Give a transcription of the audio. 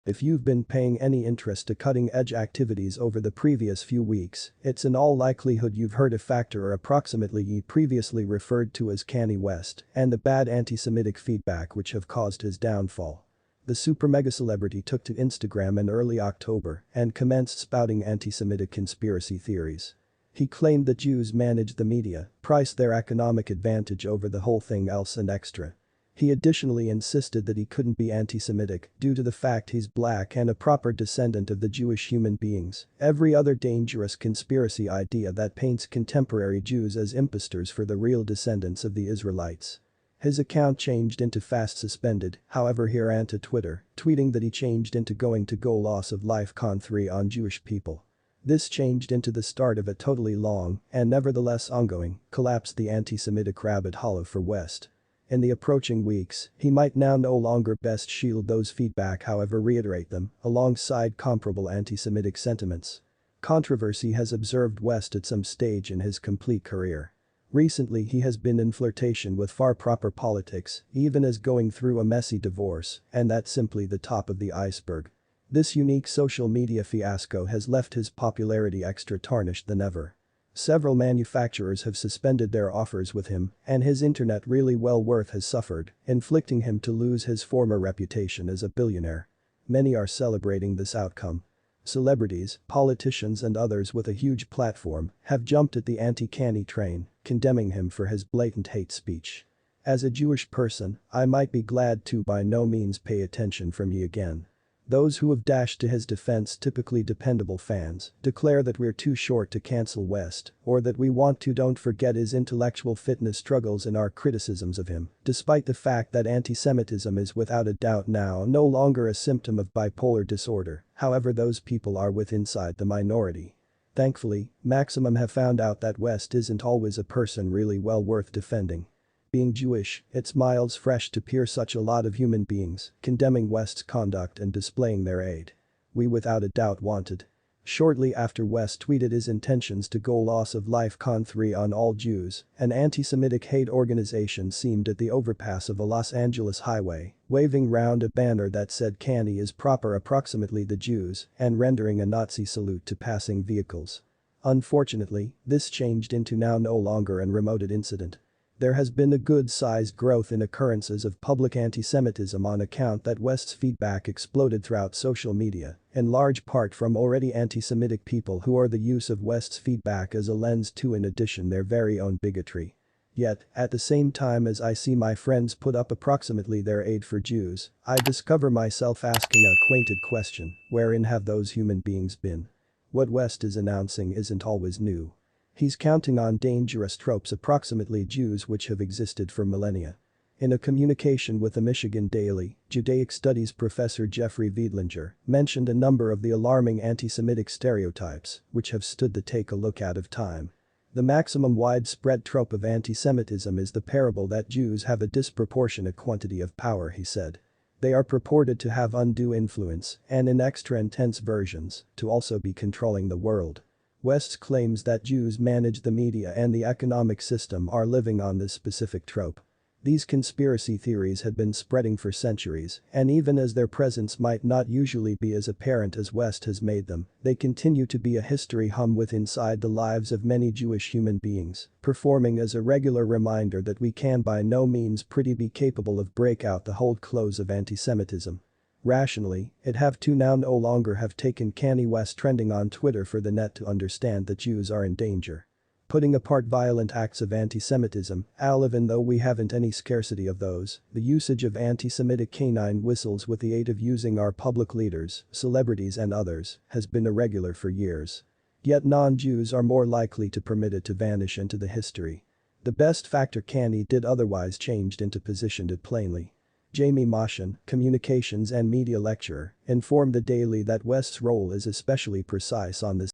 If you've been paying any interest to cutting-edge activities over the previous few weeks, it's in all likelihood you've heard a factor or approximately ye previously referred to as Kanye West and the bad anti-Semitic feedback which have caused his downfall. The super-mega celebrity took to Instagram in early October and commenced spouting anti-Semitic conspiracy theories. He claimed that Jews manage the media, price their economic advantage over the whole thing else and extra. He additionally insisted that he couldn't be anti-Semitic due to the fact he's black and a proper descendant of the Jewish human beings. Every other dangerous conspiracy idea that paints contemporary Jews as imposters for the real descendants of the Israelites. His account changed into fast suspended, however he ran to Twitter, tweeting that he changed into going to go loss of life con 3 on Jewish people. This changed into the start of a totally long, and nevertheless ongoing, collapse the anti-Semitic rabbit hole for West. In the approaching weeks, he might now no longer best shield those feedback however reiterate them, alongside comparable anti-Semitic sentiments. Controversy has observed West at some stage in his complete career. Recently he has been in flirtation with far proper politics, even as going through a messy divorce, and that's simply the top of the iceberg. This unique social media fiasco has left his popularity extra tarnished than ever. Several manufacturers have suspended their offers with him, and his internet really well worth has suffered, inflicting him to lose his former reputation as a billionaire. Many are celebrating this outcome. Celebrities, politicians and others with a huge platform have jumped at the anti-Kanye train, condemning him for his blatant hate speech. As a Jewish person, I might be glad to by no means pay attention from ye again. Those who have dashed to his defense, typically dependable fans, declare that we're too short to cancel West or that we want to don't forget his intellectual fitness struggles in our criticisms of him, despite the fact that anti-Semitism is without a doubt now no longer a symptom of bipolar disorder, however those people are inside the minority. Thankfully, Maximum have found out that West isn't always a person really well worth defending. Being Jewish, it's miles fresh to hear such a lot of human beings condemning West's conduct and displaying their aid. We without a doubt wanted. Shortly after West tweeted his intentions to go loss of life con 3 on all Jews, an anti-Semitic hate organization seemed at the overpass of a Los Angeles highway, waving round a banner that said Kanye is proper approximately the Jews and rendering a Nazi salute to passing vehicles. Unfortunately, this changed into now no longer an remote incident. There has been a good-sized growth in occurrences of public anti-Semitism on account that West's feedback exploded throughout social media, in large part from already anti-Semitic people who are the use of West's feedback as a lens to in addition their very own bigotry. Yet, at the same time as I see my friends put up approximately their aid for Jews, I discover myself asking a acquainted question, wherein have those human beings been? What West is announcing isn't always new. He's counting on dangerous tropes approximately Jews which have existed for millennia. In a communication with the Michigan Daily, Judaic Studies professor Jeffrey Wiedlinger mentioned a number of the alarming anti-Semitic stereotypes which have stood the take a look at of time. The maximum widespread trope of anti-Semitism is the parable that Jews have a disproportionate quantity of power, he said. They are purported to have undue influence and in extra intense versions to also be controlling the world. West claims that Jews manage the media and the economic system are living on this specific trope. These conspiracy theories had been spreading for centuries, and even as their presence might not usually be as apparent as West has made them, they continue to be a history hum inside the lives of many Jewish human beings, performing as a regular reminder that we can by no means be capable of break out the hold close of anti-Semitism. Rationally, it have to now no longer have taken Kanye West trending on Twitter for the net to understand that Jews are in danger. Putting apart violent acts of anti-Semitism, even though we haven't any scarcity of those, the usage of anti-Semitic canine whistles with the aid of using our public leaders, celebrities and others, has been irregular for years. Yet non-Jews are more likely to permit it to vanish into the history. The best factor Kanye did otherwise changed into positioned it plainly. Jamie Moshan, communications and media lecturer, informed the Daily that West's role is especially precise on this